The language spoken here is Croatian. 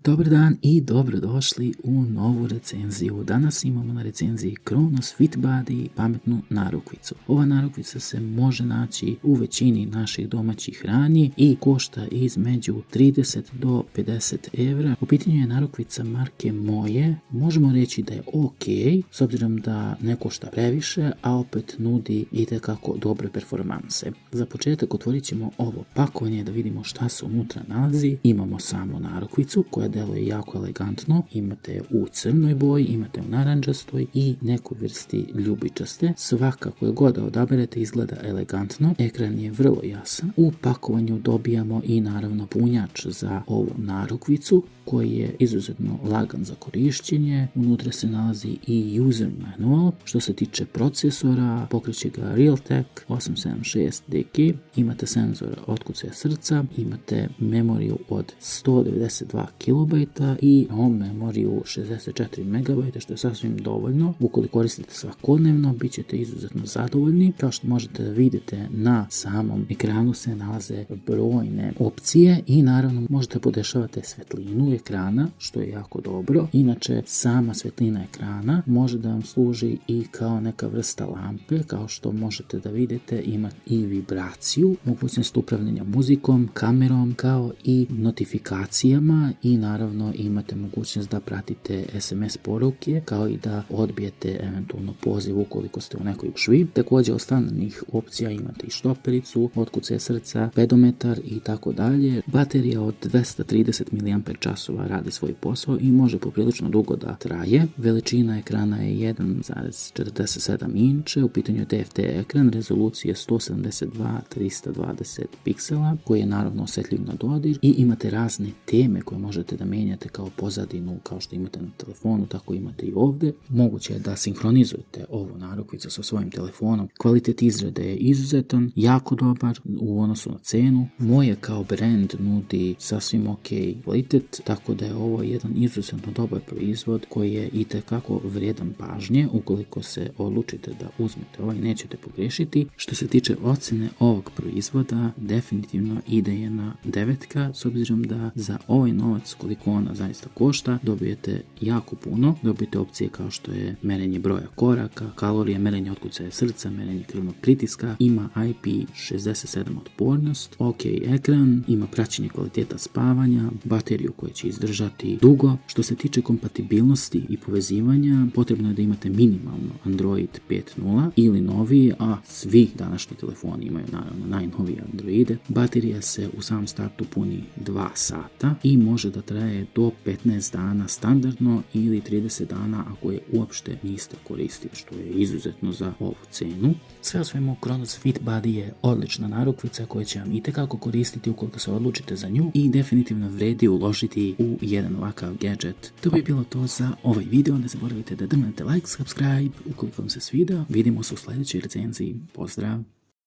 Dobar dan i dobrodošli u novu recenziju. Danas imamo na recenziji Kronos Fitbody pametnu narukvicu. Ova narukvica se može naći u većini naših domaćih hrani i košta između 30 do 50 evra. U pitanju je narukvica marke Moje. Možemo reći da je ok, s obzirom da ne košta previše, a opet nudi itekako dobre performanse. Za početak otvorit ćemo ovo pakovanje da vidimo šta se unutra nalazi. Imamo samo narukvicu koja deluje jako elegantno, imate u crnoj boji, imate u naranđastoj i nekoj vrsti ljubičaste. Svaka koju god da odaberete izgleda elegantno, ekran je vrlo jasan. U pakovanju dobijamo i naravno punjač za ovu narukvicu koji je izuzetno lagan za korišćenje. Unutra se nalazi i user manual. Što se tiče procesora, pokreće ga Realtek 876DG, imate senzor otkucaja srca, imate memoriju od 192 KB i home memoriju 64 MB, što je sasvim dovoljno. Ukoliko koristite svakodnevno, bit ćete izuzetno zadovoljni. Kao što možete da vidite, na samom ekranu se nalaze brojne opcije i naravno možete podešavati svetlinu ekrana, što je jako dobro. Inače, sama svetlina ekrana može da vam služi i kao neka vrsta lampe, kao što možete da vidite, ima i vibraciju, mogućnost upravljanja muzikom, kamerom, kao i notifikacijama i naravno imate mogućnost da pratite SMS poruke, kao i da odbijete eventualno poziv ukoliko ste u nekoj gužvi. Također ostalih opcija imate i štopericu, otkucaje srca, pedometar i tako dalje. Baterija od 230 mAh radi svoj posao i može poprilično dugo da traje. Veličina ekrana je 1,47 inče, u pitanju je TFT ekran, rezolucije 172x320 piksela, koji je naravno osjetljiv na dodir i imate razne teme koje možete da menjate kao pozadinu, kao što imate na telefonu, tako imate i ovdje. Moguće je da sinhronizujete ovu narukvicu sa svojim telefonom. Kvalitet izrade je izuzetan, jako dobar u odnosu na cenu. Moje kao brand nudi sasvim ok kvalitet, tako da je ovo jedan izuzetno dobar proizvod koji je itekako vrijedan pažnje. Ukoliko se odlučite da uzmete ovaj, nećete pogrešiti. Što se tiče ocjene ovog proizvoda, definitivno ide je na 9, s obzirom da za ovaj novac, koliko ona zaista košta, dobijete jako puno. Dobijete opcije kao što je merenje broja koraka, kalorije, merenje otkucaja srca, merenje krvnog pritiska, ima IP67 otpornost, ok ekran, ima praćenje kvaliteta spavanja, bateriju koja će izdržati dugo. Što se tiče kompatibilnosti i povezivanja, potrebno je da imate minimalno Android 5.0 ili noviji, a svi današnji telefoni imaju naravno najnovije Androide. Baterija se u samom startu puni 2 sata i može da traje do 15 dana standardno ili 30 dana ako je uopšte niste koristili, što je izuzetno za ovu cenu. Sve o svemu, Kronos Fitbody je odlična narukvica koja će vam itekako koristiti ukoliko se odlučite za nju i definitivno vredi uložiti u jedan ovakav gadget. To bi bilo to za ovaj video. Ne zaboravite da drnete like, subscribe ukoliko vam se svidio. Vidimo se u sljedećoj recenziji. Pozdrav!